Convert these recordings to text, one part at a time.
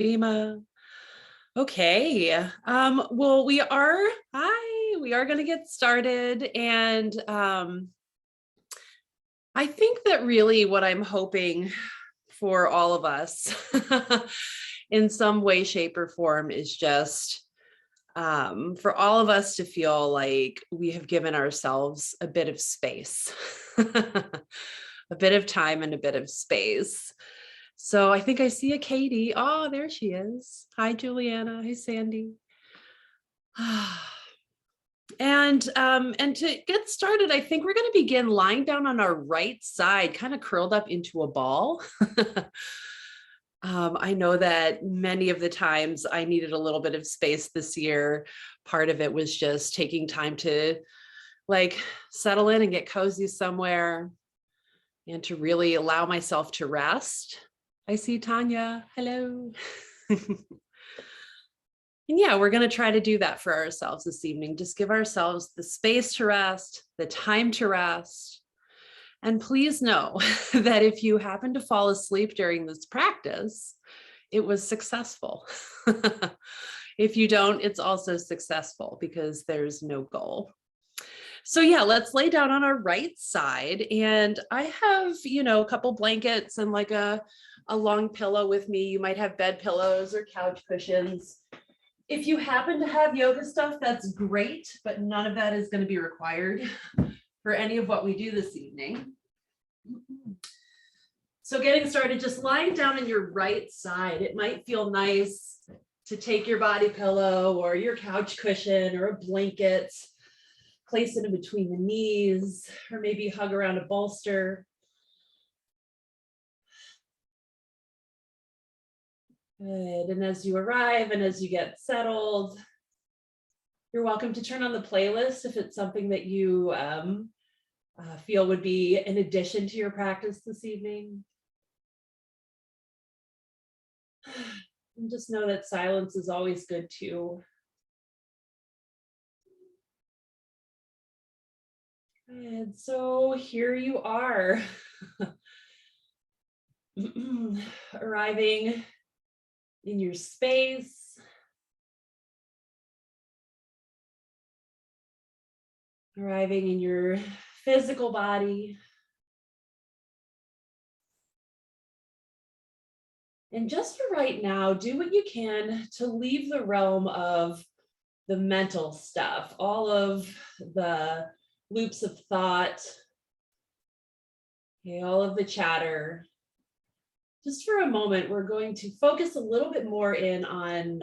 Bima. Okay. Well, we are going to get started. And I think that really what I'm hoping for all of us in some way, shape, or form is just for all of us to feel like we have given ourselves a bit of space, a bit of time and a bit of space. So I think I see a Katie. Oh, there she is. Hi, Juliana. Hi, Sandy. And to get started, I think we're going to begin lying down on our right side, kind of curled up into a ball. I know that many of the times I needed a little bit of space this year. Part of it was just taking time to like settle in and get cozy somewhere and to really allow myself to rest. I see Tanya. Hello. And yeah, we're going to try to do that for ourselves this evening. Just give ourselves the space to rest, the time to rest. And please know that if you happen to fall asleep during this practice, it was successful. If you don't, it's also successful because there's no goal. So yeah, let's lay down on our right side. And I have, a couple blankets and like a long pillow with me. You might have bed pillows or couch cushions. If you happen to have yoga stuff, that's great, but none of that is going to be required for any of what we do this evening. So getting started, just lying down on your right side, it might feel nice to take your body pillow or your couch cushion or a blanket, place it in between the knees, or maybe hug around a bolster. Good. And as you arrive and as you get settled, you're welcome to turn on the playlist if it's something that you feel would be an addition to your practice this evening. And just know that silence is always good too. And so here you are, arriving in your space, arriving in your physical body. And just for right now, do what you can to leave the realm of the mental stuff, all of the loops of thought, okay, all of the chatter. Just for a moment, we're going to focus a little bit more in on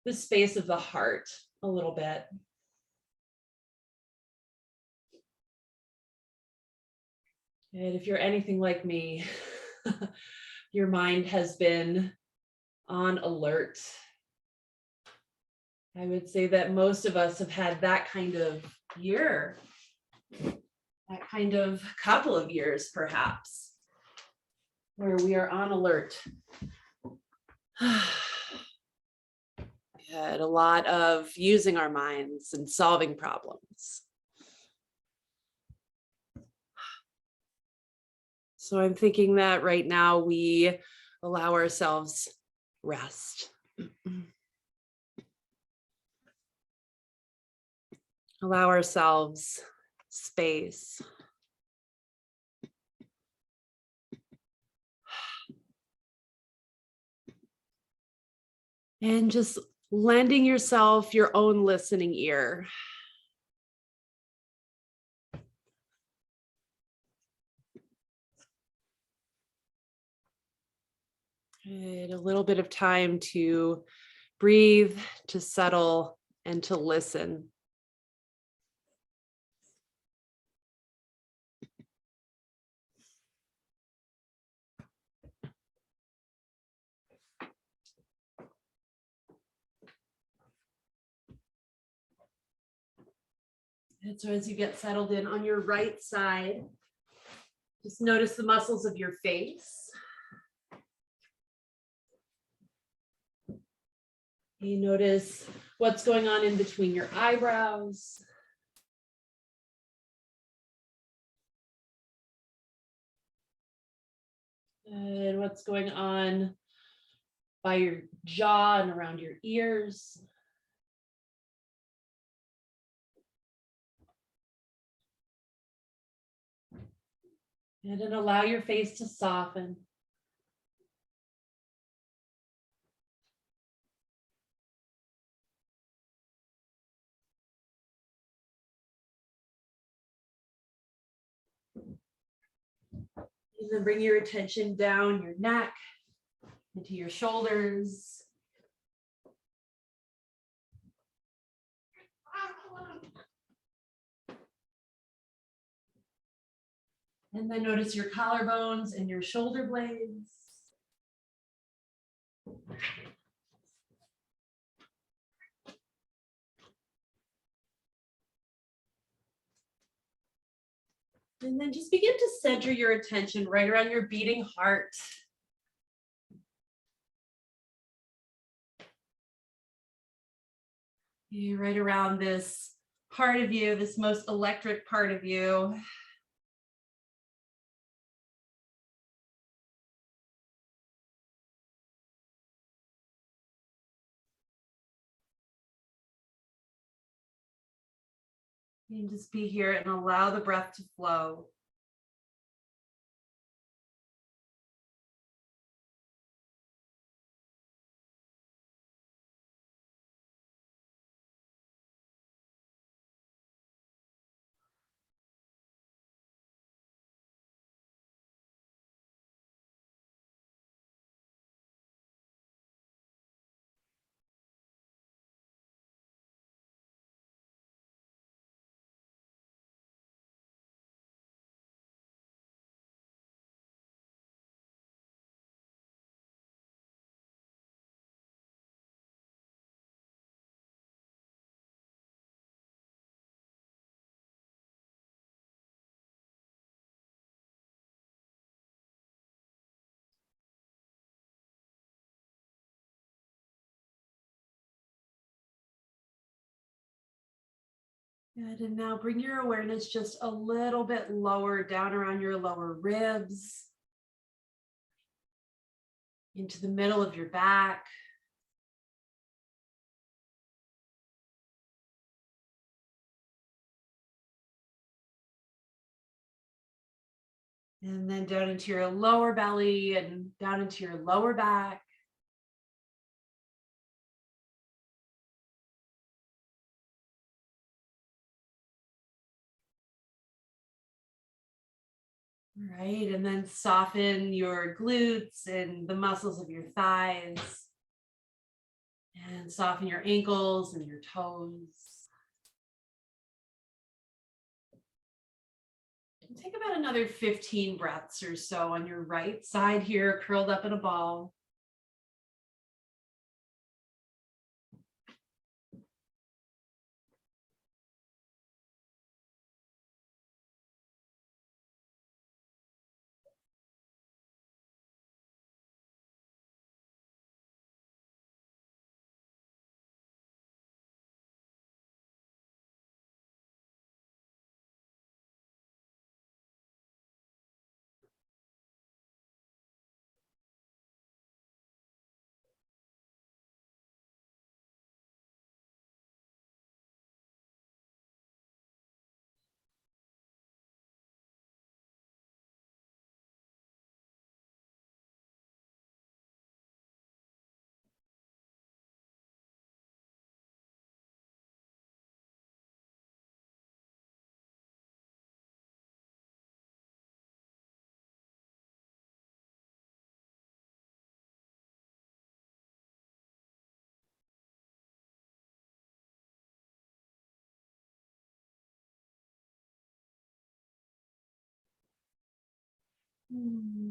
the space of the heart a little bit. And if you're anything like me, your mind has been on alert. I would say that most of us have had that kind of year, that kind of couple of years, perhaps, where we are on alert. Good. A lot of using our minds and solving problems. So I'm thinking that right now we allow ourselves rest. Allow ourselves space. And just lending yourself your own listening ear. And a little bit of time to breathe, to settle, and to listen. And so as you get settled in on your right side, just notice the muscles of your face. You notice what's going on in between your eyebrows. And what's going on by your jaw and around your ears. And then allow your face to soften. And then bring your attention down your neck, into your shoulders. And then notice your collarbones and your shoulder blades. And then just begin to center your attention right around your beating heart. Right around this part of you, this most electric part of you. And just be here and allow the breath to flow. Good, and now bring your awareness just a little bit lower, down around your lower ribs, into the middle of your back. And then down into your lower belly and down into your lower back. All right, and then soften your glutes and the muscles of your thighs. And soften your ankles and your toes. And take about another 15 breaths or so on your right side here, curled up in a ball.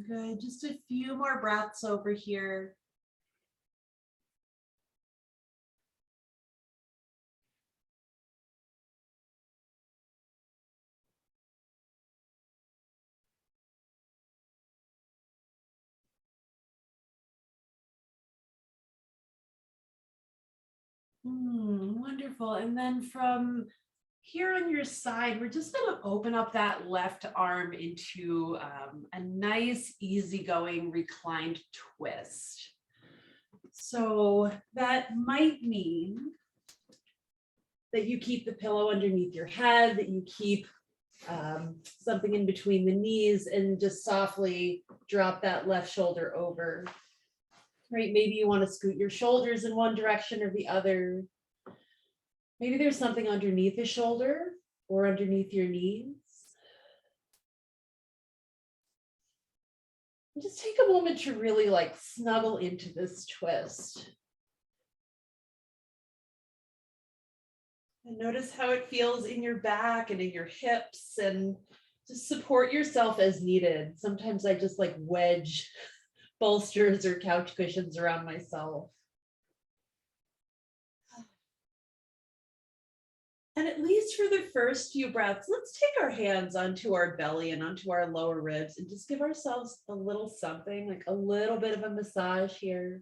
Good, just a few more breaths over here. Wonderful. And then from here on your side, we're just going to open up that left arm into a nice, easygoing reclined twist. So that might mean that you keep the pillow underneath your head, that you keep something in between the knees, and just softly drop that left shoulder over. Right, maybe you want to scoot your shoulders in one direction or the other. Maybe there's something underneath the shoulder or underneath your knees. And just take a moment to really like snuggle into this twist. And notice how it feels in your back and in your hips, and just support yourself as needed. Sometimes I just like wedge bolsters or couch cushions around myself. And at least for the first few breaths, let's take our hands onto our belly and onto our lower ribs and just give ourselves a little something, like a little bit of a massage here.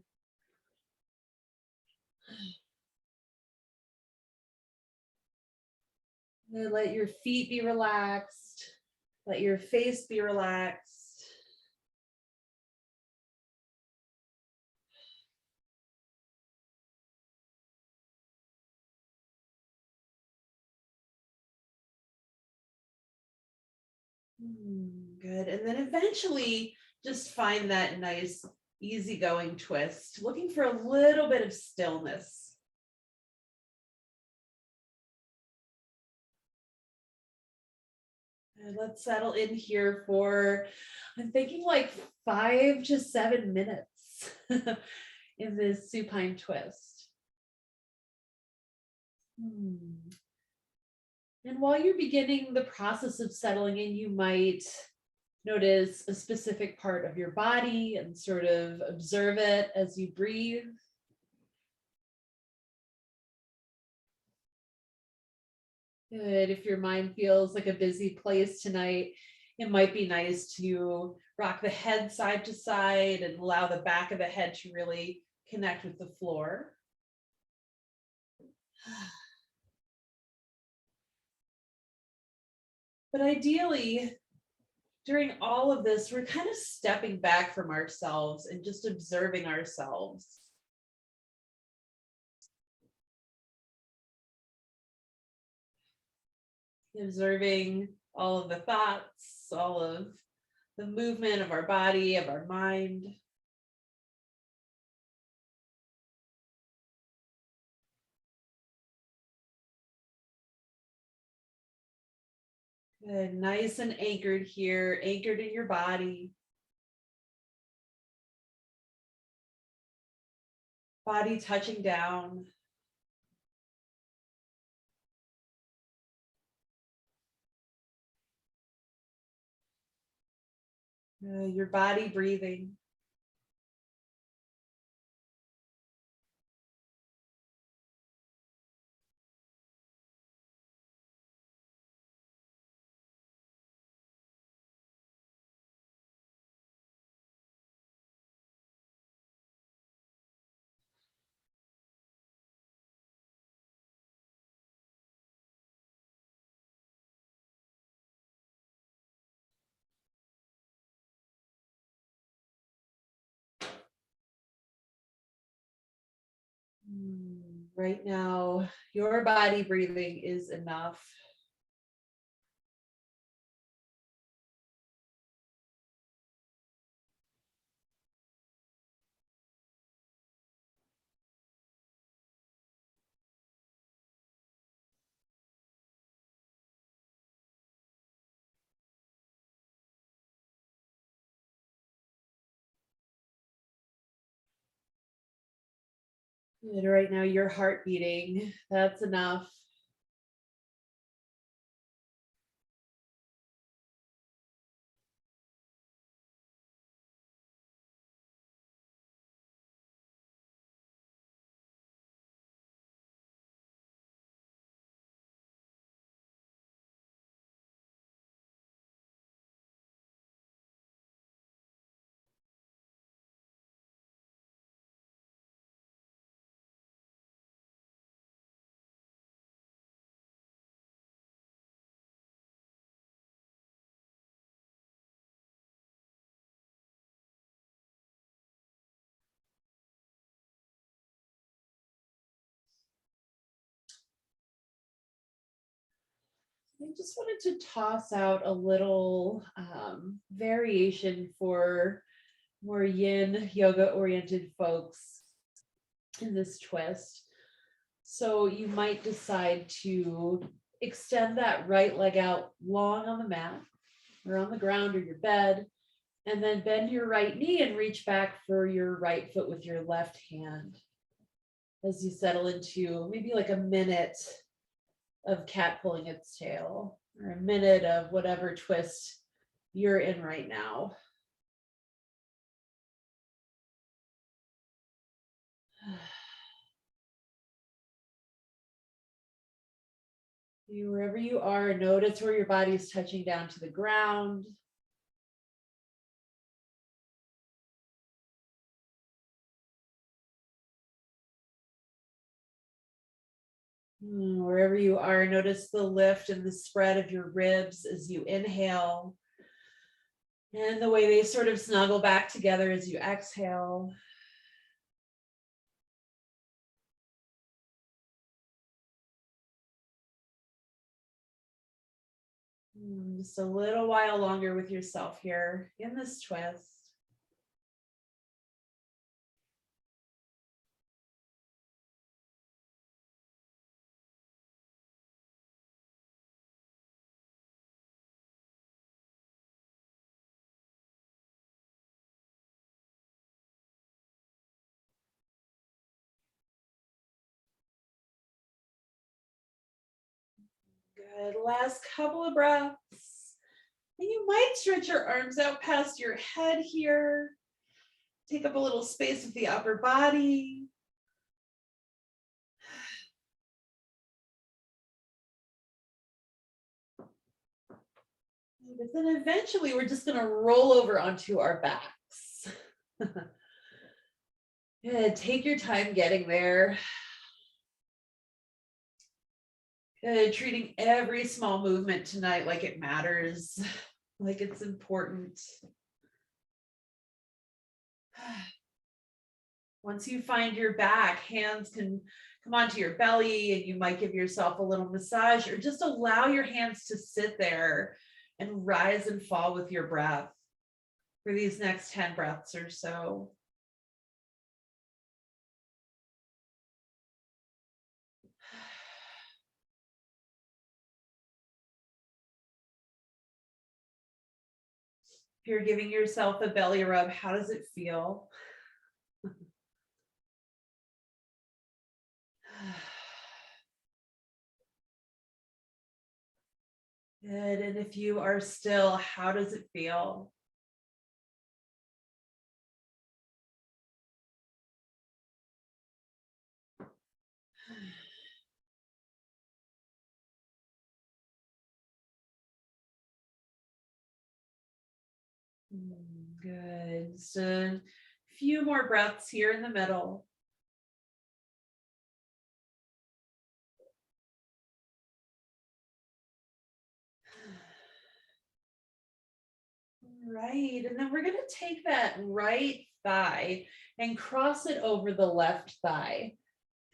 And let your feet be relaxed. Let your face be relaxed. Good. And then eventually just find that nice, easygoing twist, looking for a little bit of stillness. And let's settle in here for, I'm thinking like 5 to 7 minutes in this supine twist. And while you're beginning the process of settling in, you might notice a specific part of your body and sort of observe it as you breathe. Good. If your mind feels like a busy place tonight, it might be nice to rock the head side to side and allow the back of the head to really connect with the floor. But ideally, during all of this, we're kind of stepping back from ourselves and just observing ourselves. Observing all of the thoughts, all of the movement of our body, of our mind. Good, nice and anchored here, anchored in your body. Body touching down. Your body breathing. Right now, your body breathing is enough. Good. Right now, your heart beating. That's enough. I just wanted to toss out a little variation for more yin yoga oriented folks in this twist. So you might decide to extend that right leg out long on the mat or on the ground or your bed, and then bend your right knee and reach back for your right foot with your left hand as you settle into maybe like a minute of cat pulling its tail, or a minute of whatever twist you're in right now. Wherever you are, notice where your body is touching down to the ground. Wherever you are, notice the lift and the spread of your ribs as you inhale, and the way they sort of snuggle back together as you exhale. Just a little while longer with yourself here in this twist. Good. Last couple of breaths. And you might stretch your arms out past your head here. Take up a little space with the upper body. But then eventually we're just going to roll over onto our backs. Good. Take your time getting there. Good. Treating every small movement tonight like it matters, like it's important. Once you find your back, hands can come onto your belly, and you might give yourself a little massage, or just allow your hands to sit there and rise and fall with your breath for these next 10 breaths or so. If you're giving yourself a belly rub, how does it feel? Good. And if you are still, how does it feel? Good. Just a few more breaths here in the middle. Right. And then we're going to take that right thigh and cross it over the left thigh,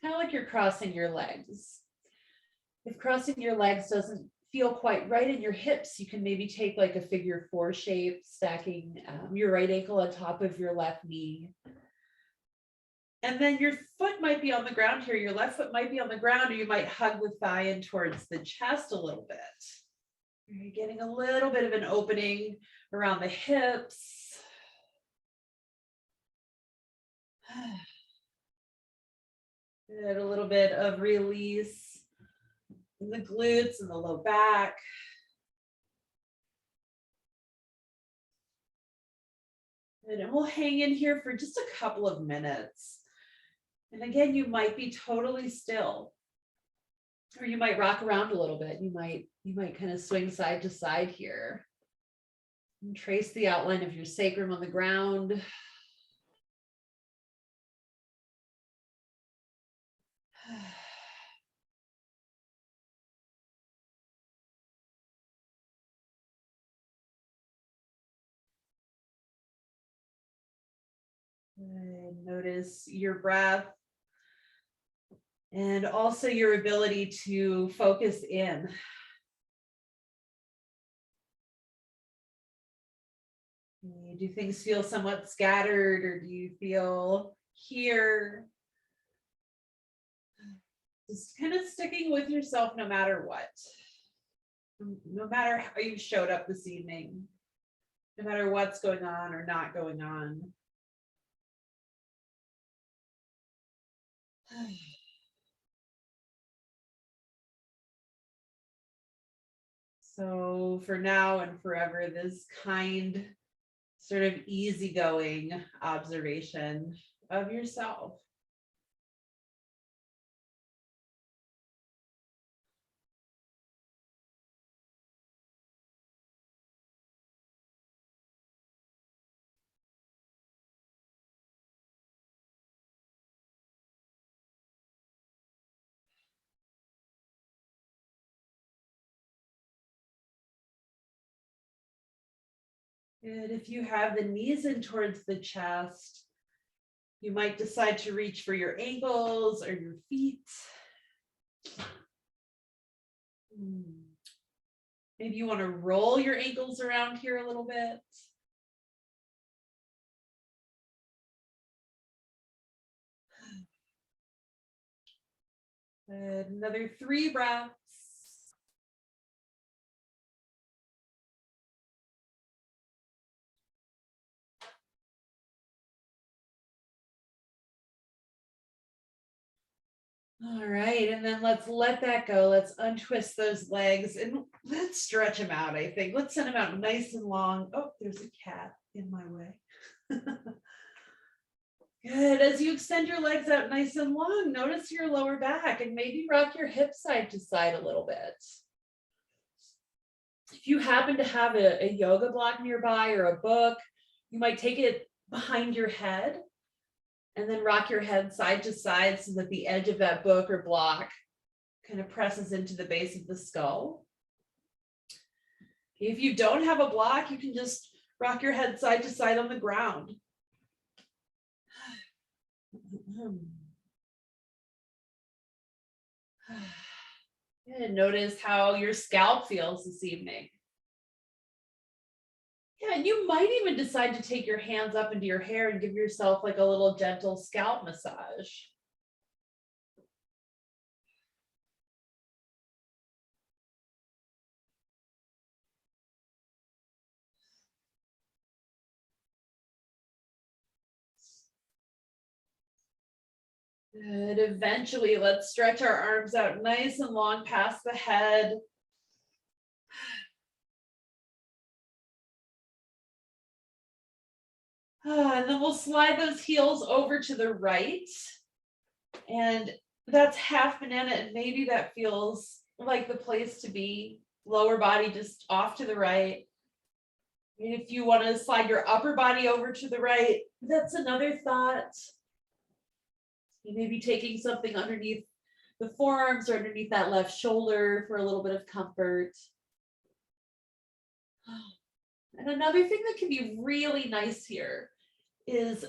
kind of like you're crossing your legs. If crossing your legs doesn't feel quite right in your hips, you can maybe take like a figure 4 shape, stacking your right ankle on top of your left knee. And then your foot might be on the ground here. Your left foot might be on the ground, or you might hug the thigh in towards the chest a little bit. You're getting a little bit of an opening around the hips. And a little bit of release in the glutes and the low back. And we'll hang in here for just a couple of minutes. And again, you might be totally still, or you might rock around a little bit. You might kind of swing side to side here. And trace the outline of your sacrum on the ground. And notice your breath, and also your ability to focus in. Do things feel somewhat scattered, or do you feel here? Just kind of sticking with yourself no matter what. No matter how you showed up this evening, no matter what's going on or not going on. So for now and forever, this kind, sort of easygoing observation of yourself. And if you have the knees in towards the chest, you might decide to reach for your ankles or your feet. Maybe you want to roll your ankles around here a little bit. And another 3 breaths. All right, and then let's let that go. Let's untwist those legs and let's stretch them out, I think. Let's send them out nice and long. Oh, there's a cat in my way. Good. As you extend your legs out nice and long, notice your lower back and maybe rock your hips side to side a little bit. If you happen to have a yoga block nearby or a book, you might take it behind your head and then rock your head side to side so that the edge of that book or block kind of presses into the base of the skull. If you don't have a block, you can just rock your head side to side on the ground. And notice how your scalp feels this evening. Yeah, and you might even decide to take your hands up into your hair and give yourself like a little gentle scalp massage. Good. Eventually, let's stretch our arms out nice and long past the head. And then we'll slide those heels over to the right. And that's half banana, and maybe that feels like the place to be. Lower body just off to the right. And if you want to slide your upper body over to the right, that's another thought. You may be taking something underneath the forearms or underneath that left shoulder for a little bit of comfort. And another thing that can be really nice here is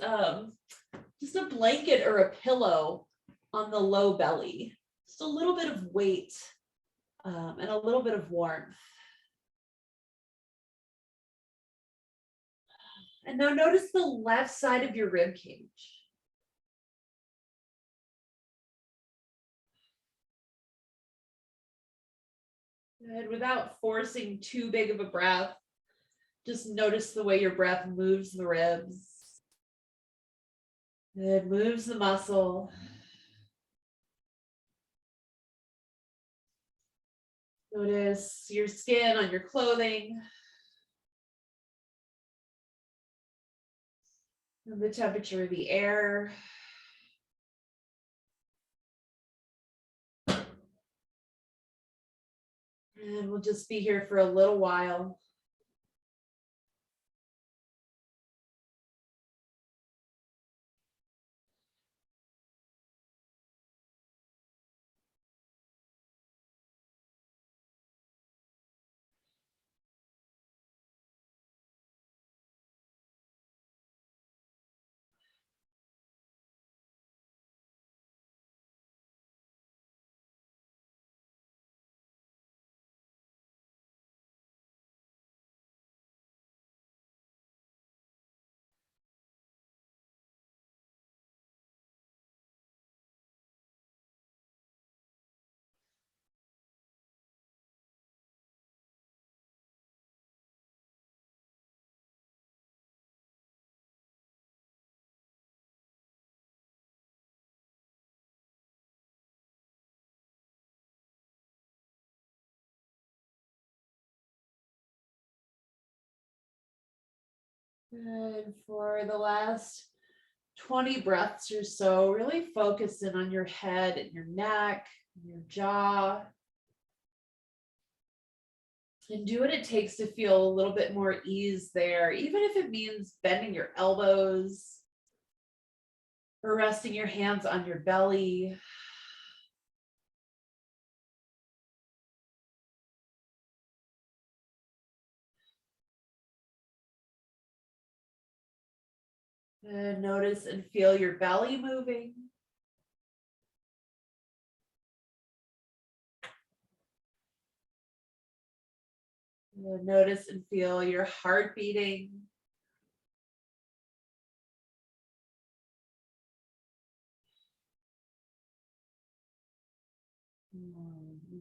just a blanket or a pillow on the low belly. Just a little bit of weight and a little bit of warmth. And now notice the left side of your rib cage. Good. Without forcing too big of a breath, just notice the way your breath moves the ribs. It moves the muscle. Notice your skin on your clothing. And the temperature of the air. And we'll just be here for a little while. And for the last 20 breaths or so, really focus in on your head and your neck, and your jaw. And do what it takes to feel a little bit more ease there, even if it means bending your elbows or resting your hands on your belly. And notice and feel your belly moving. And notice and feel your heart beating.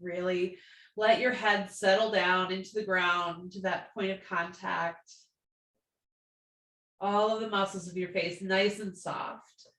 Really let your head settle down into the ground, to that point of contact. All of the muscles of your face nice and soft.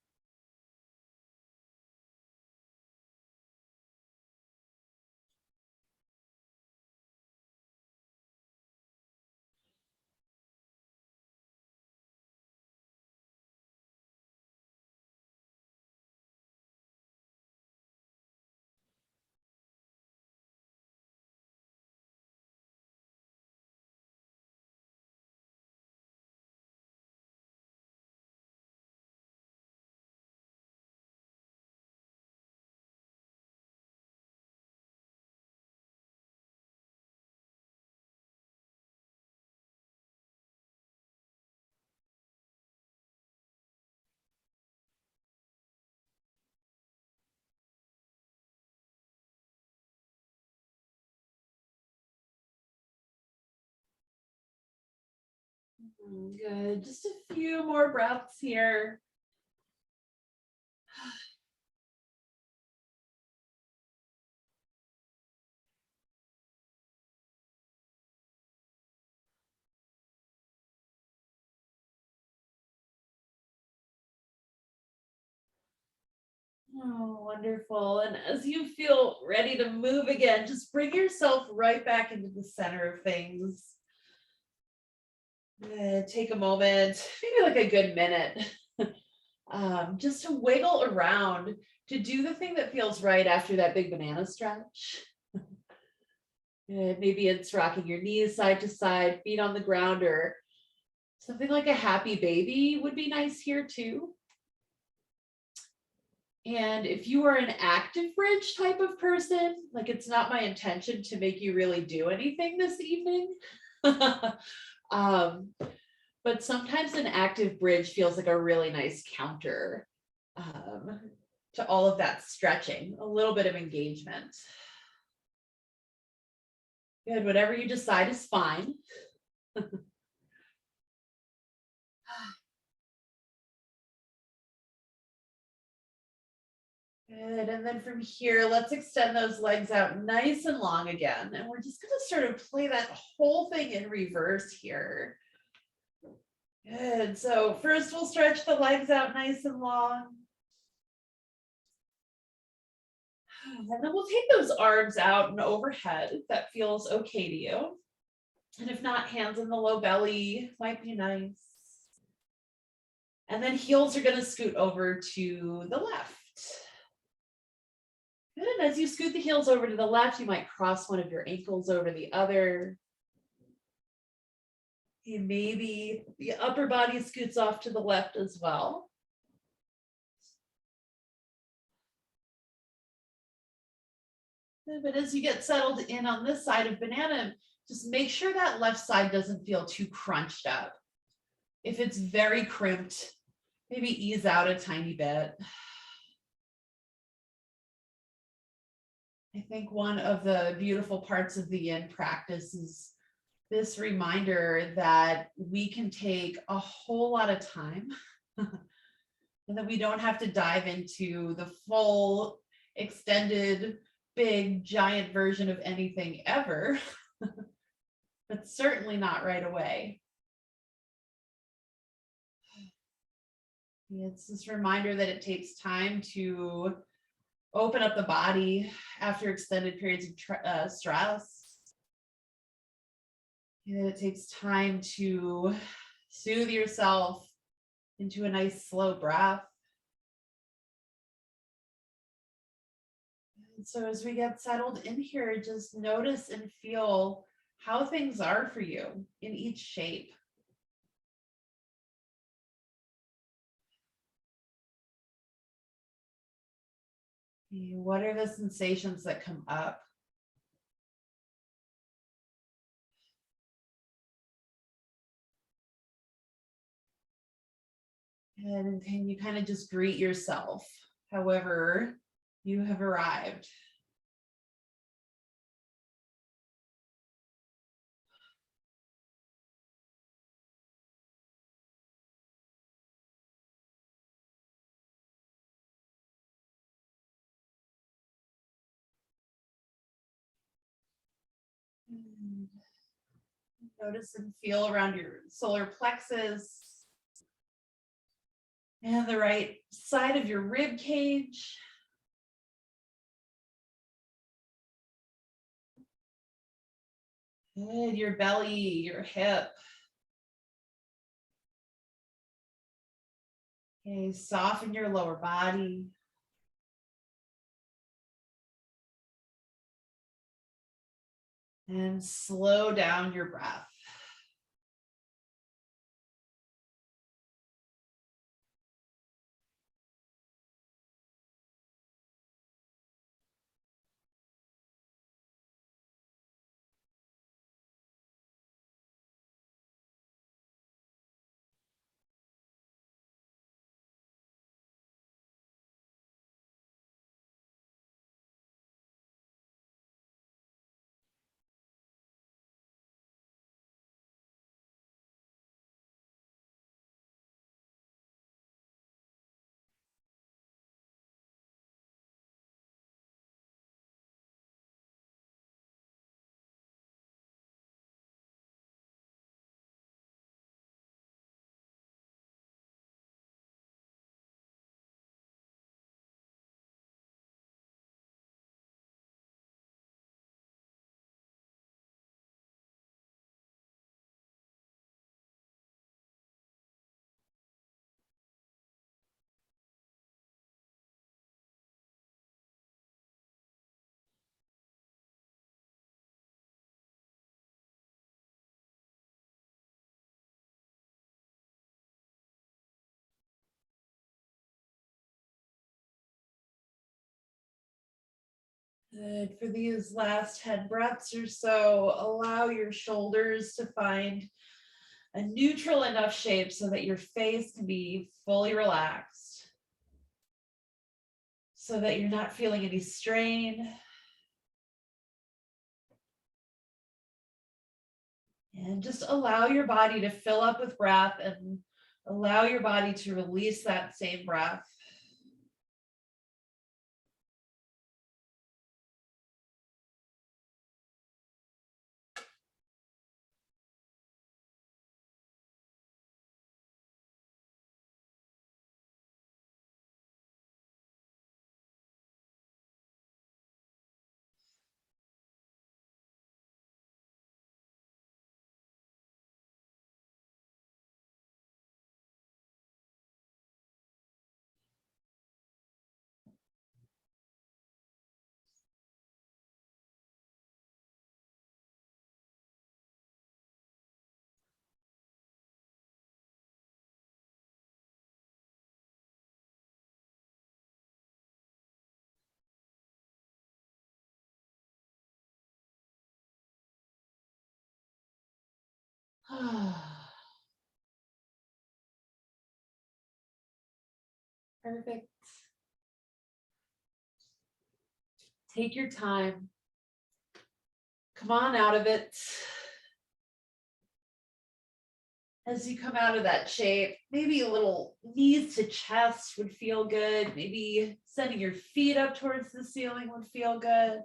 Good. Just a few more breaths here. Oh, wonderful. And as you feel ready to move again, just bring yourself right back into the center of things. Take a moment, maybe like a good minute, just to wiggle around, to do the thing that feels right after that big banana stretch. Maybe it's rocking your knees side to side, feet on the ground, or something like a happy baby would be nice here too. And if you are an active bridge type of person, like it's not my intention to make you really do anything this evening. But sometimes an active bridge feels like a really nice counter to all of that stretching, a little bit of engagement. Good, whatever you decide is fine. Good, and then from here, let's extend those legs out nice and long again. And we're just gonna sort of play that whole thing in reverse here. Good, so first we'll stretch the legs out nice and long. And then we'll take those arms out and overhead if that feels okay to you. And if not, hands in the low belly might be nice. And then heels are gonna scoot over to the left. Good, and as you scoot the heels over to the left, you might cross one of your ankles over the other. And maybe the upper body scoots off to the left as well. But as you get settled in on this side of banana, just make sure that left side doesn't feel too crunched up. If it's very crimped, maybe ease out a tiny bit. I think one of the beautiful parts of the yin practice is this reminder that we can take a whole lot of time and that we don't have to dive into the full extended big giant version of anything ever, but certainly not right away. It's this reminder that it takes time to open up the body after extended periods of stress. And it takes time to Soothe yourself into a nice slow breath. And so as we get settled in here, just notice and feel how things are for you in each shape. What are the sensations that come up? And can you kind of just greet yourself however you have arrived? And notice and feel around your solar plexus and the right side of your rib cage. Good, your belly, your hip. Okay, soften your lower body. And slow down your breath. Good. For these last 10 breaths or so, allow your shoulders to find a neutral enough shape so that your face can be fully relaxed, so that you're not feeling any strain. And just allow your body to fill up with breath and allow your body to release that same breath. Perfect. Take your time. Come on out of it. As you come out of that shape, maybe a little knees to chest would feel good. Maybe sending your feet up towards the ceiling would feel good.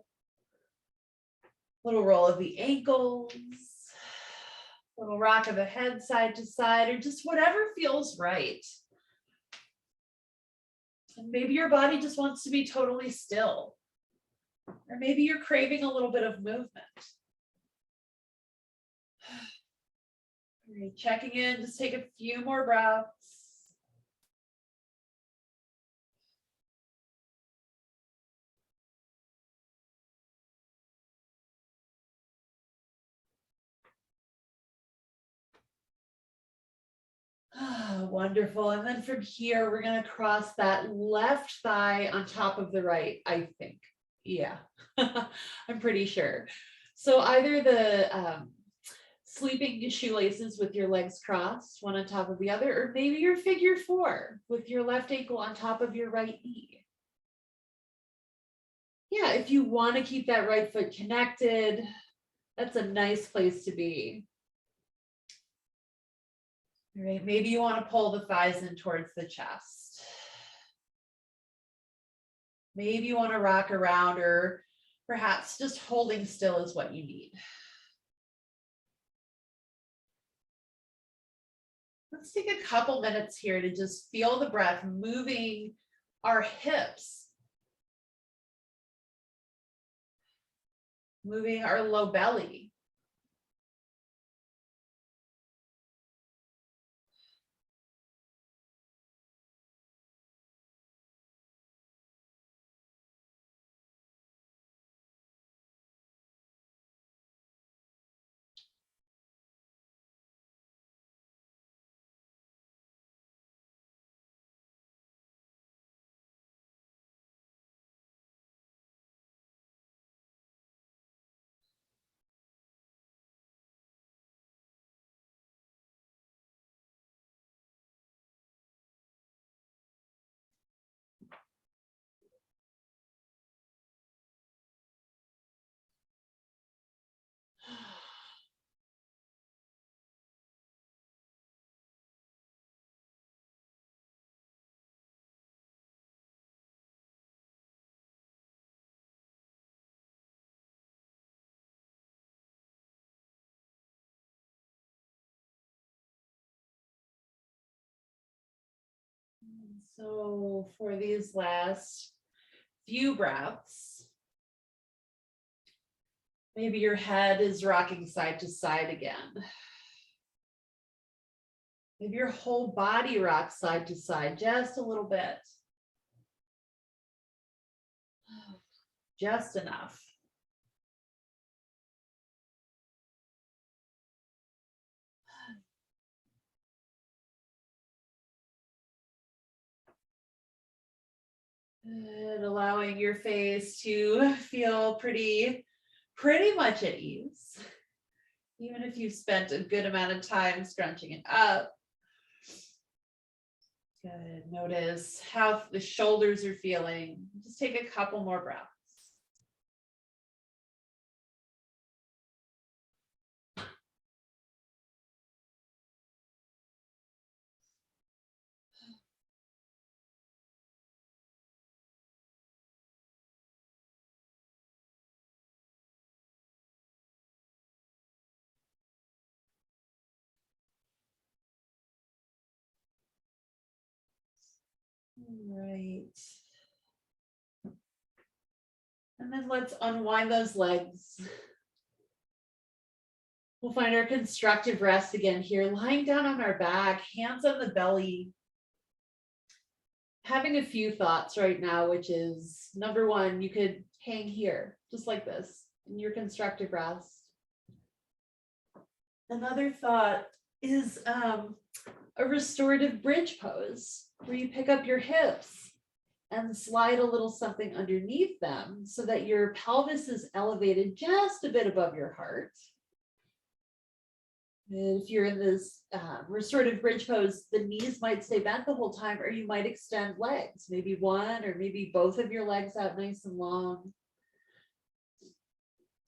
Little roll of the ankles, little rock of the head side to side, or just whatever feels right. And maybe your body just wants to be totally still. Or maybe you're craving a little bit of movement. Right, checking in, just take a few more breaths. Oh, wonderful. And then from here, we're going to cross that left thigh on top of the right, I think. Yeah, I'm pretty sure. So either the sleeping shoelaces with your legs crossed, one on top of the other, or maybe your figure four with your left ankle on top of your right knee. Yeah, if you want to keep that right foot connected, that's a nice place to be. All right, maybe you want to pull the thighs in towards the chest. Maybe you want to rock around, or perhaps just holding still is what you need. Let's take a couple minutes here to just feel the breath moving our hips, moving our low belly. So for these last few breaths, maybe your head is rocking side to side again. Maybe your whole body rocks side to side just a little bit. Just enough. And allowing your face to feel pretty much at ease. Even if you've spent a good amount of time scrunching it up. Good. Notice how the shoulders are feeling. Just take a couple more breaths. All right. And then let's unwind those legs. We'll find our constructive rest again here, lying down on our back, hands on the belly. Having a few thoughts right now, which is number one, you could hang here, just like this, in your constructive rest. Another thought is a restorative bridge pose, where you pick up your hips and slide a little something underneath them so that your pelvis is elevated just a bit above your heart. If you're in this restorative bridge pose, the knees might stay bent the whole time, or you might extend legs, maybe one or maybe both of your legs out nice and long.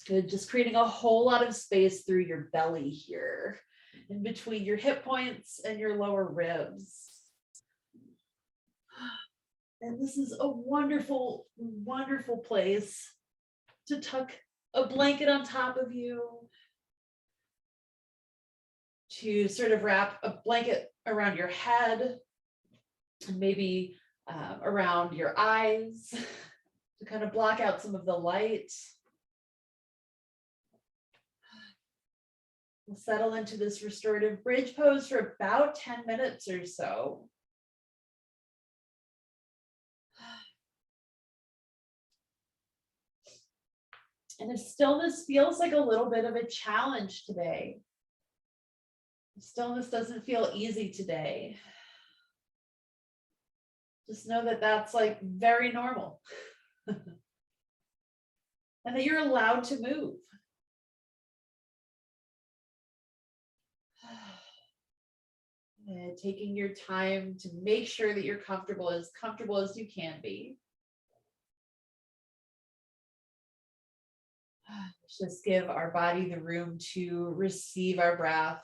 Good, just creating a whole lot of space through your belly here, in between your hip points and your lower ribs. And this is a wonderful, wonderful place to tuck a blanket on top of you, to sort of wrap a blanket around your head, and maybe around your eyes, to kind of block out some of the light. We'll settle into this restorative bridge pose for about 10 minutes or so. And if stillness feels like a little bit of a challenge today, if stillness doesn't feel easy today, just know that that's like very normal and that you're allowed to move. And taking your time to make sure that you're comfortable as you can be. Just give our body the room to receive our breath.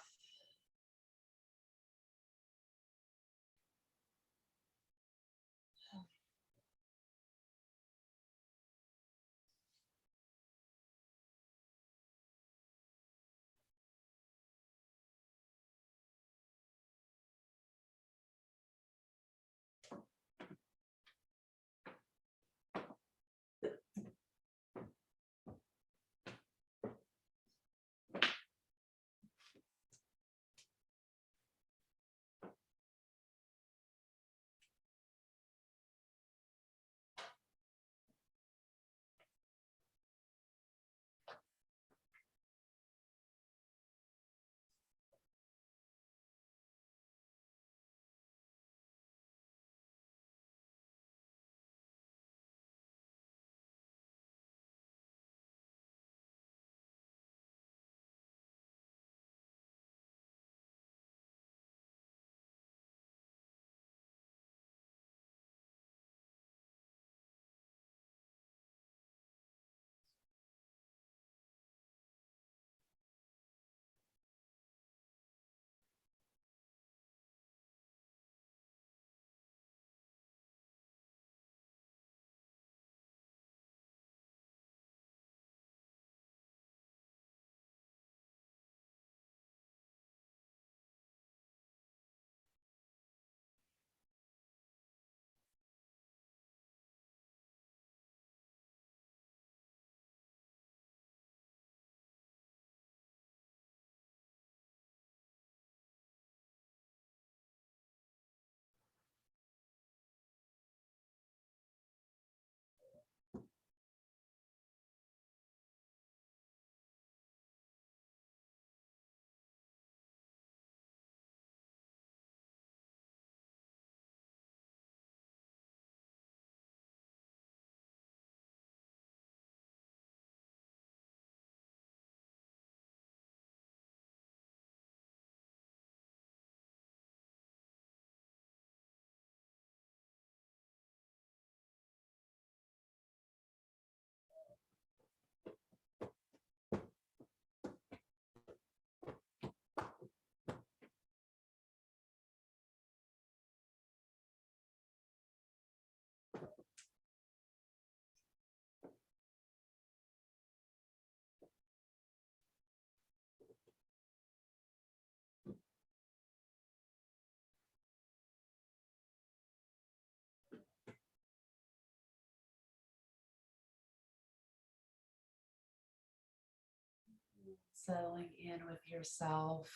Settling in with yourself.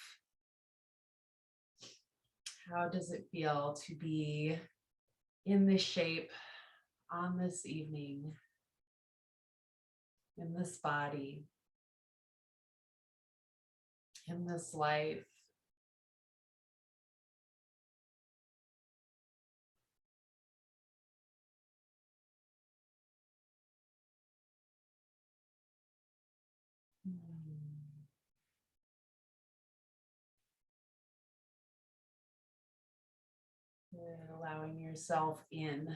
How does it feel to be in this shape on this evening, in this body, in this life? Good. Allowing yourself in.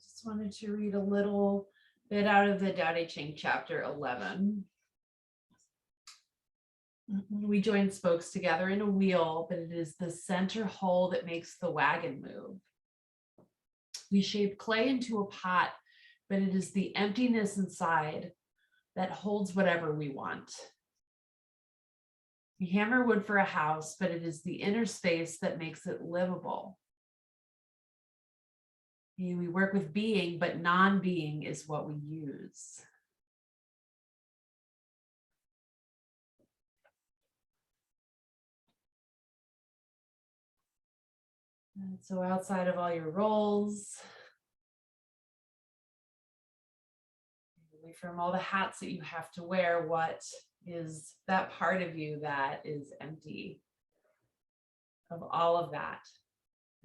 just wanted to read a little bit out of the Tao Te Ching, chapter 11. We join spokes together in a wheel, but it is the center hole that makes the wagon move. We shape clay into a pot, but it is the emptiness inside that holds whatever we want. We hammer wood for a house, but it is the inner space that makes it livable. We work with being, but non-being is what we use. And so outside of all your roles, away from all the hats that you have to wear, what is that part of you that is empty of all of that?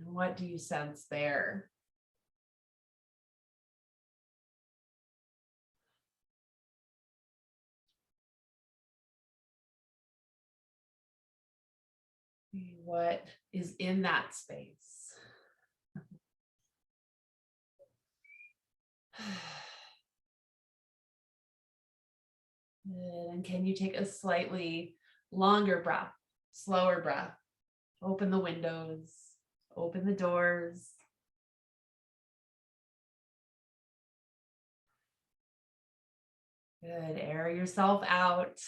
And what do you sense there? What is in that space? Good. And can you take a slightly longer breath, slower breath? Open the windows, open the doors. Good. Air yourself out.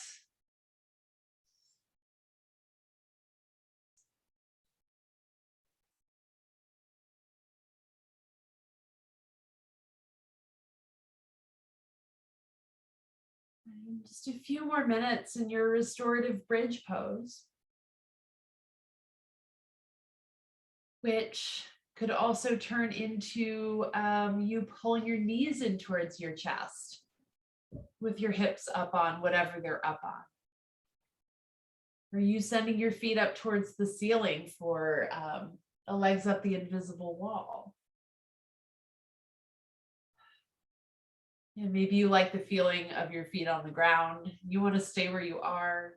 And just a few more minutes in your restorative bridge pose, which could also turn into you pulling your knees in towards your chest with your hips up on whatever they're up on. Or you sending your feet up towards the ceiling for a legs up the invisible wall. And maybe you like the feeling of your feet on the ground. You want to stay where you are.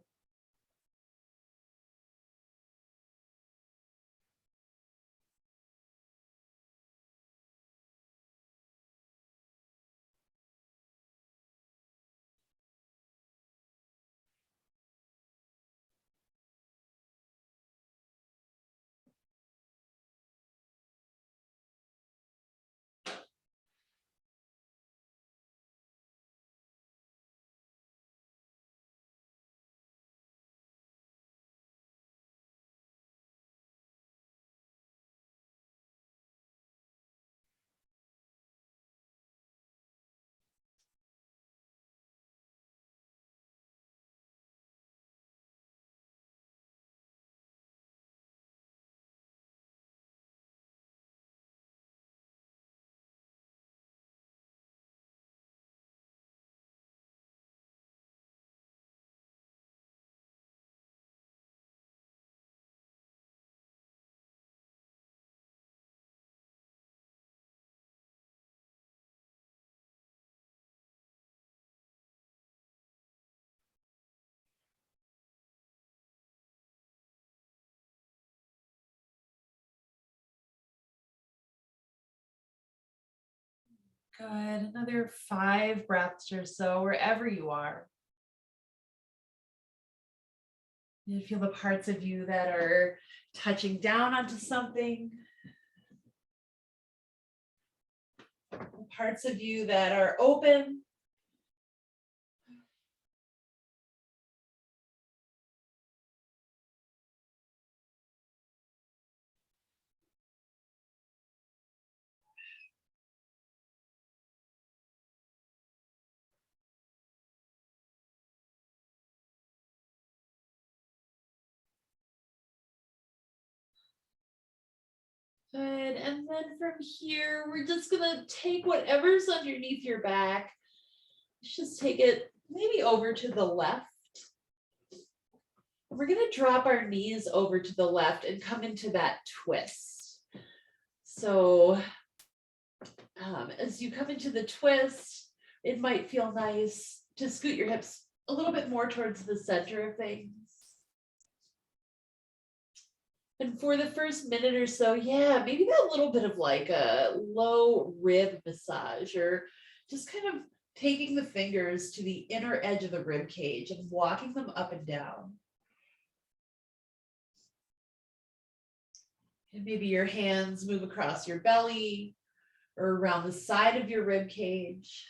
Good. Another 5 breaths or so, wherever you are. You feel the parts of you that are touching down onto something. The parts of you that are open. Good. And then from here, we're just going to take whatever's underneath your back. Let's just take it maybe over to the left. We're going to drop our knees over to the left and come into that twist. So as you come into the twist, it might feel nice to scoot your hips a little bit more towards the center of things. And for the first minute or so, yeah, maybe that little bit of like a low rib massage, or just kind of taking the fingers to the inner edge of the rib cage and walking them up and down. And maybe your hands move across your belly or around the side of your rib cage.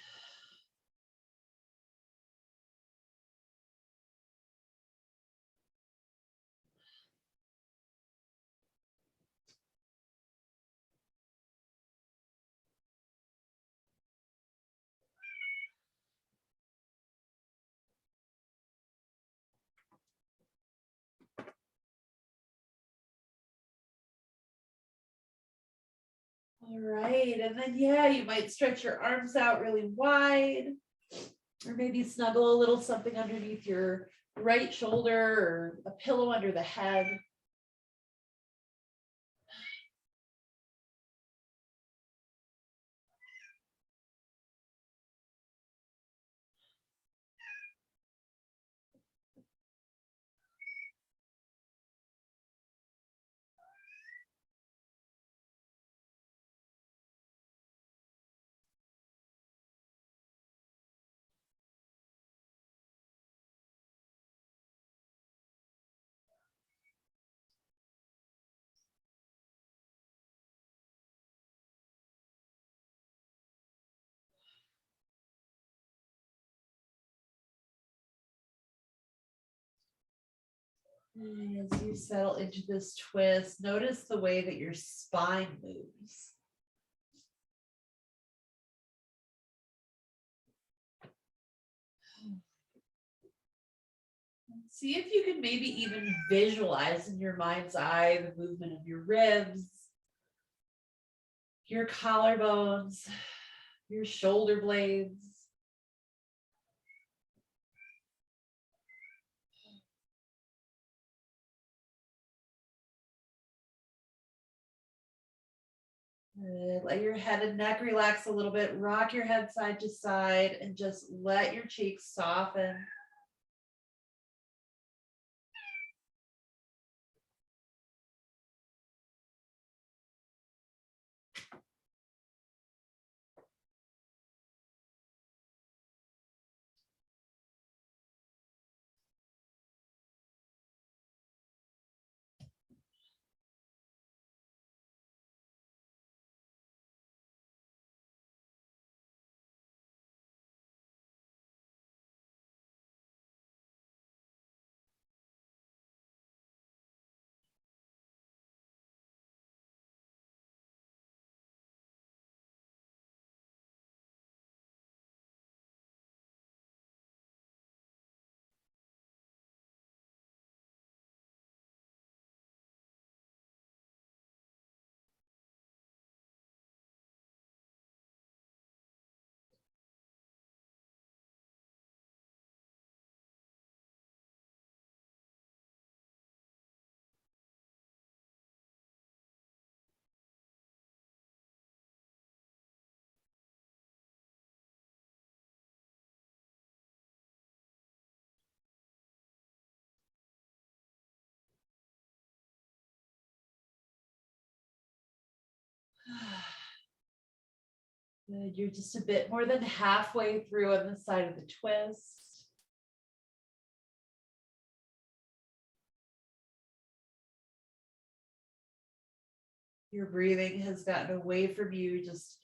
All right, and then yeah, you might stretch your arms out really wide, or maybe snuggle a little something underneath your right shoulder or a pillow under the head. And as you settle into this twist, notice the way that your spine moves. See if you can maybe even visualize in your mind's eye the movement of your ribs, your collarbones, your shoulder blades. Good. Let your head and neck relax a little bit. Rock your head side to side and just let your cheeks soften. Good. You're just a bit more than halfway through on the side of the twist. Your breathing has gotten away from you. Just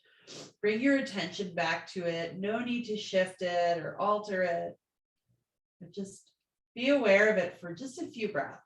bring your attention back to it. No need to shift it or alter it, but just be aware of it for just a few breaths.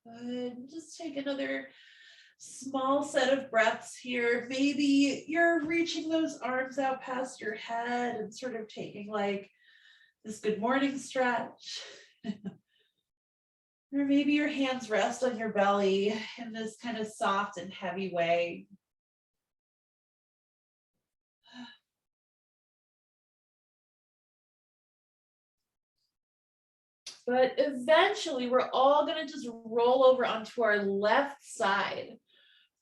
Good. Just take another small set of breaths here. Maybe you're reaching those arms out past your head and sort of taking like this good morning stretch. Or maybe your hands rest on your belly in this kind of soft and heavy way. But eventually we're all going to just roll over onto our left side,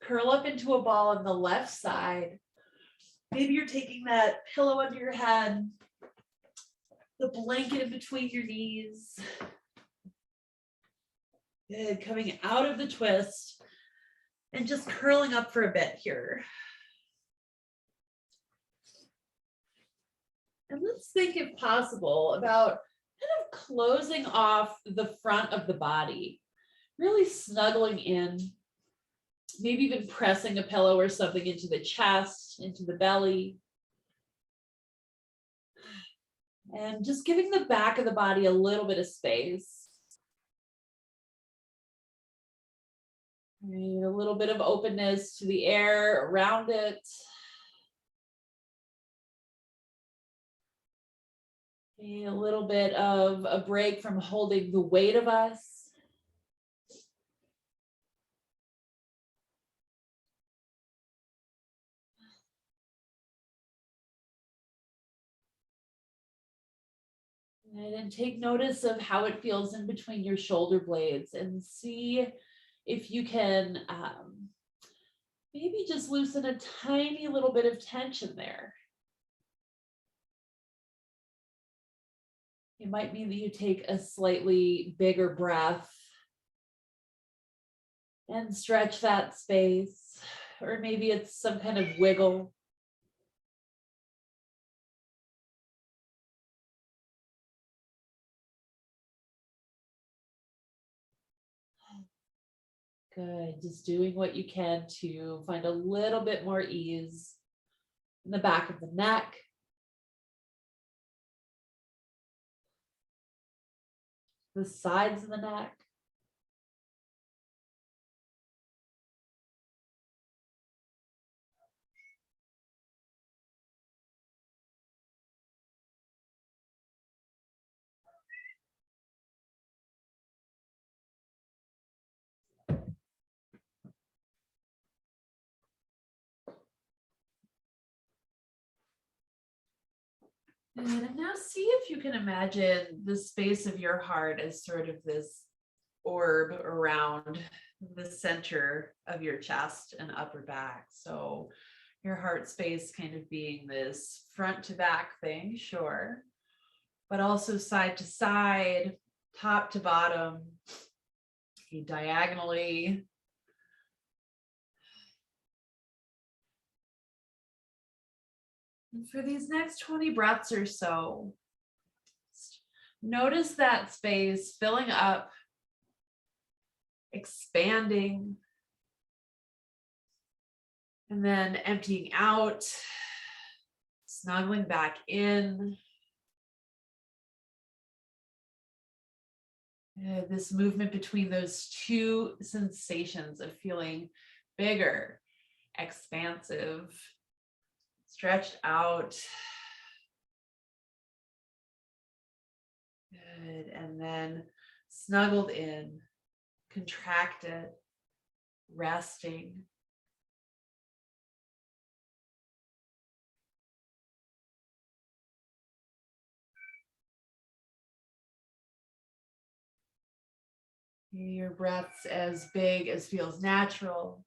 curl up into a ball on the left side. Maybe you're taking that pillow under your head, the blanket in between your knees. Good, coming out of the twist and just curling up for a bit here. And let's think, if possible, about kind of closing off the front of the body, really snuggling in, maybe even pressing a pillow or something into the chest, into the belly. And just giving the back of the body a little bit of space. A little bit of openness to the air around it. A little bit of a break from holding the weight of us. And then take notice of how it feels in between your shoulder blades and see if you can maybe just loosen a tiny little bit of tension there. It might mean that you take a slightly bigger breath and stretch that space, or maybe it's some kind of wiggle. Good, just doing what you can to find a little bit more ease in the back of the neck. The sides of the neck. And now see if you can imagine the space of your heart as sort of this orb around the center of your chest and upper back. So your heart space kind of being this front to back thing, sure, but also side to side, top to bottom, diagonally. And for these next 20 breaths or so, notice that space filling up, expanding, and then emptying out, snuggling back in. This movement between those two sensations of feeling bigger, expansive, stretched out. Good. And then snuggled in, contracted, resting. Your breaths as big as feels natural.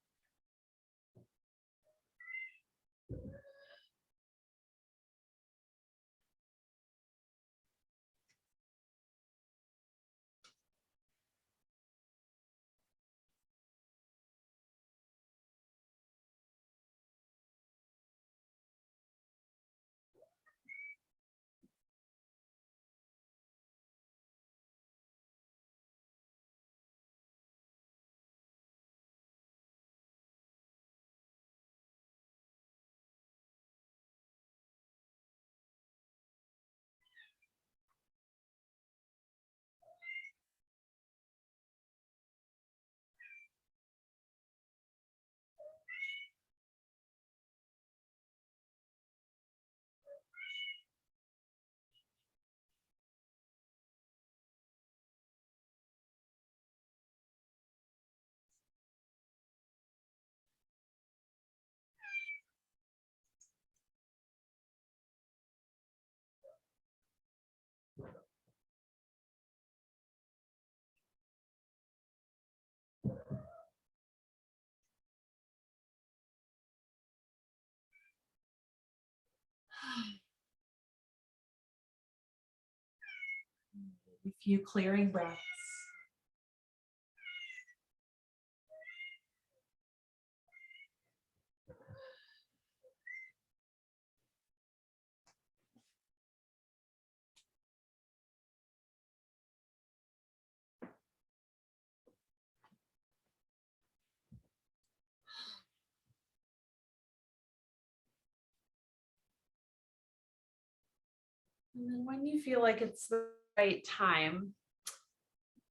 A few clearing breaths. And then when you feel like it's the right time,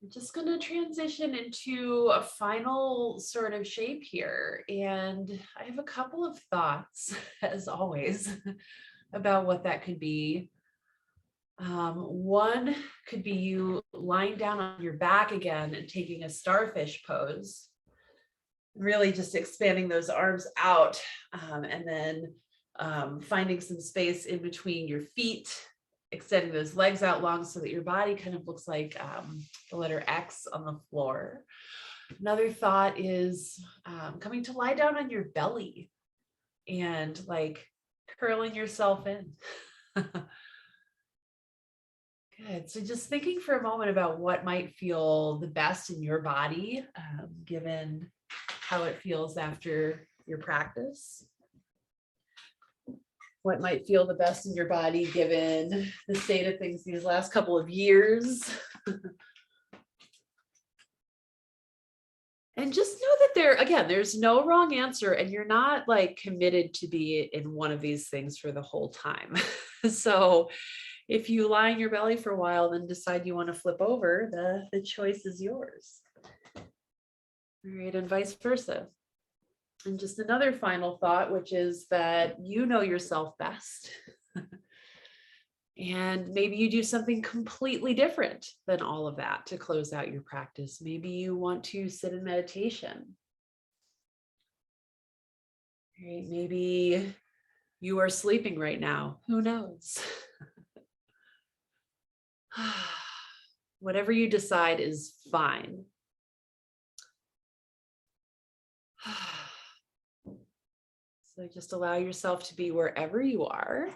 I'm just going to transition into a final sort of shape here. And I have a couple of thoughts, as always, about what that could be. One could be you lying down on your back again and taking a starfish pose, really just expanding those arms out, and then finding some space in between your feet, extending those legs out long so that your body kind of looks like the letter X on the floor. Another thought is coming to lie down on your belly and like curling yourself in. Good. So just thinking for a moment about what might feel the best in your body, given how it feels after your practice. What might feel the best in your body given the state of things these last couple of years. And just know that there's no wrong answer, and you're not like committed to be in one of these things for the whole time. So if you lie in your belly for a while, then decide you want to flip over, the choice is yours. All right, and vice versa. And just another final thought, which is that you know yourself best. And maybe you do something completely different than all of that to close out your practice. Maybe you want to sit in meditation. Right? Maybe you are sleeping right now. Who knows? Whatever you decide is fine. So just allow yourself to be wherever you are.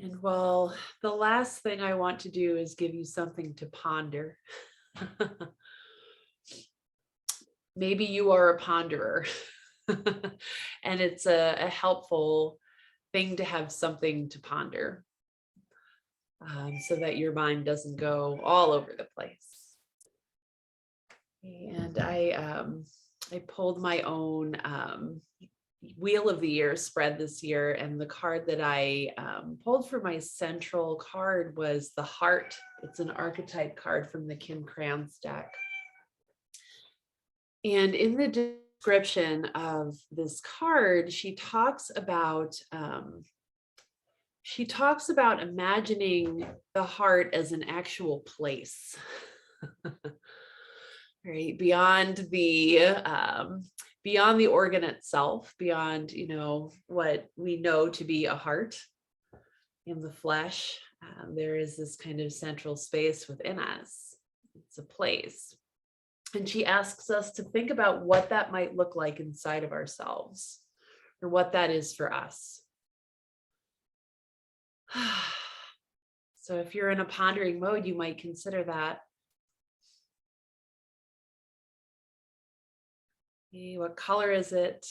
And well, the last thing I want to do is give you something to ponder. Maybe you are a ponderer and it's a helpful thing to have something to ponder, so that your mind doesn't go all over the place. And I pulled my own Wheel of the Year spread this year, and the card that I pulled for my central card was the Heart. It's an archetype card from the Kim Krans deck. And in the description of this card, she talks about imagining the heart as an actual place, right? Beyond the organ itself, beyond, what we know to be a heart in the flesh. There is this kind of central space within us. It's a place. And she asks us to think about what that might look like inside of ourselves, or what that is for us. So if you're in a pondering mode, you might consider that. What color is it?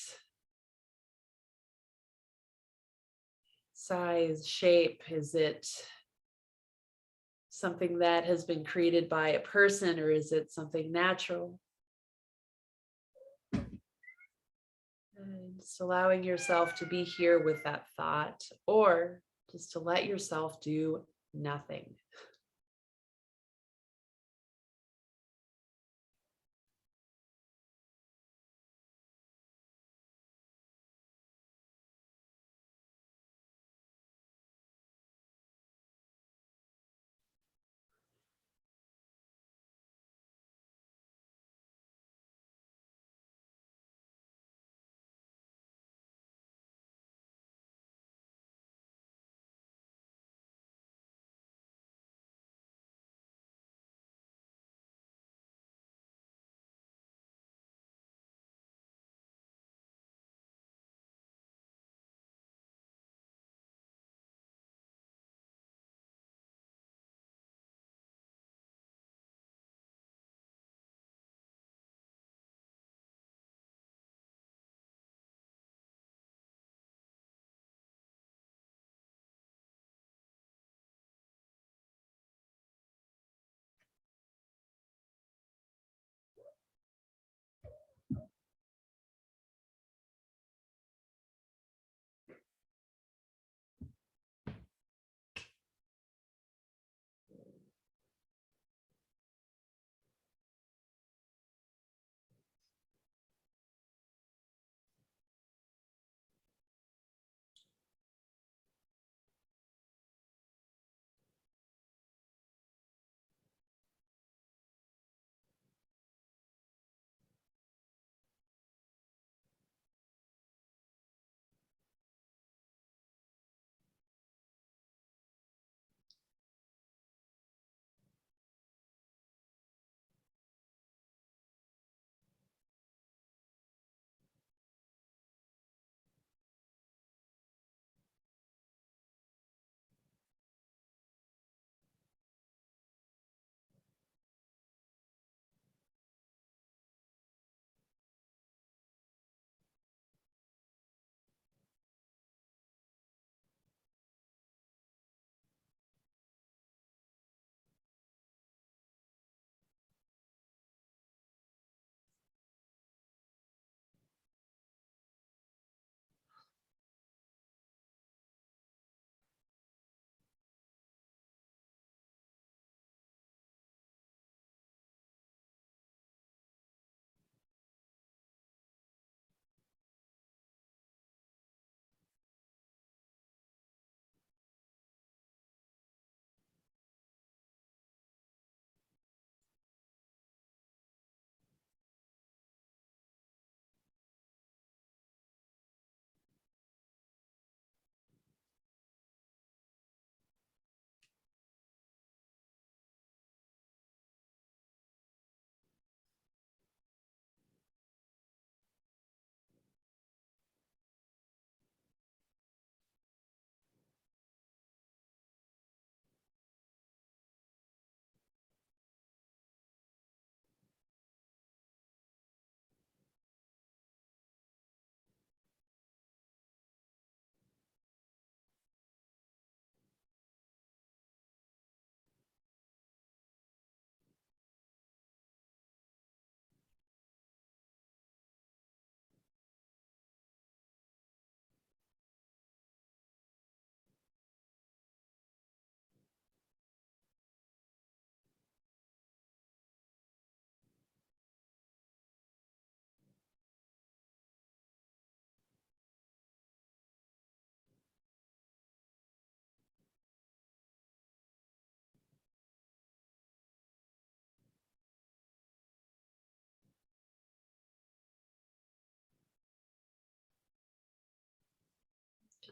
Size, shape, is it something that has been created by a person, or is it something natural? And just allowing yourself to be here with that thought, or just to let yourself do nothing.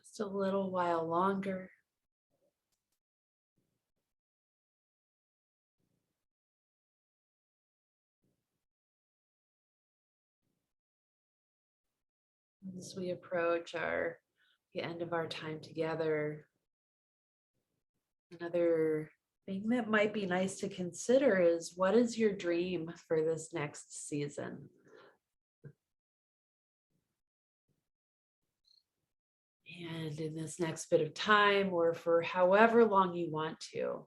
Just a little while longer. As we approach the end of our time together, another thing that might be nice to consider is, what is your dream for this next season? And in this next bit of time, or for however long you want to,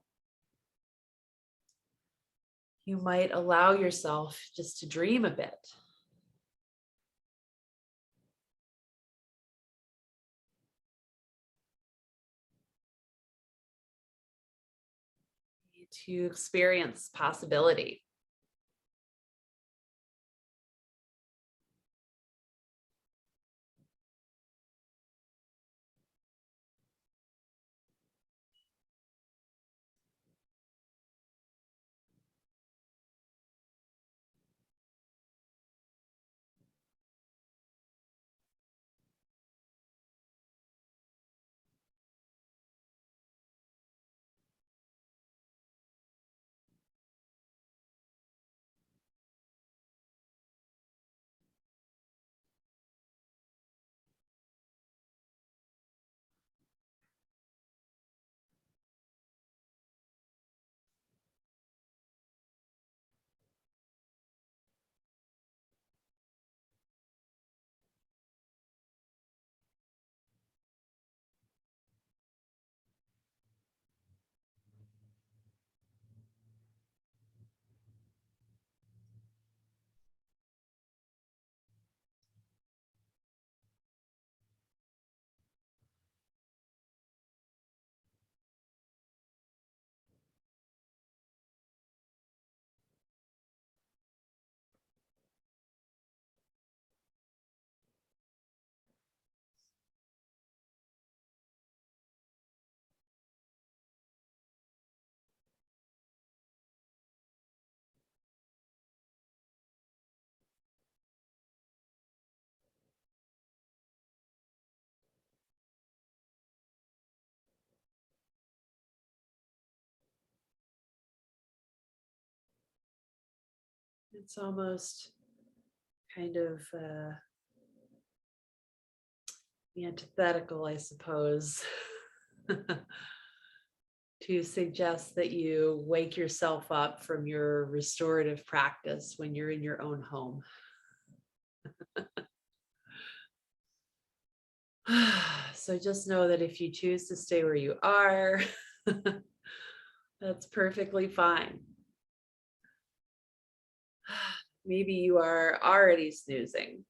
you might allow yourself just to dream a bit. To experience possibility. It's almost kind of antithetical, I suppose, to suggest that you wake yourself up from your restorative practice when you're in your own home. So just know that if you choose to stay where you are, that's perfectly fine. Maybe you are already snoozing.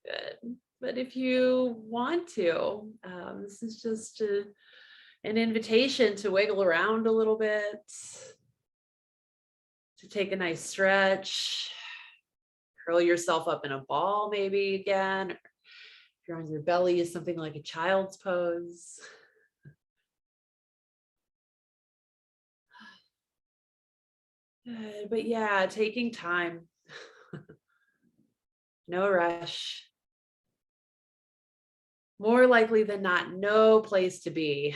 Good. But if you want to, this is just an invitation to wiggle around a little bit, to take a nice stretch, curl yourself up in a ball maybe again. Or if you're on your belly, is something like a child's pose. Good. But yeah, taking time. No rush. More likely than not, no place to be.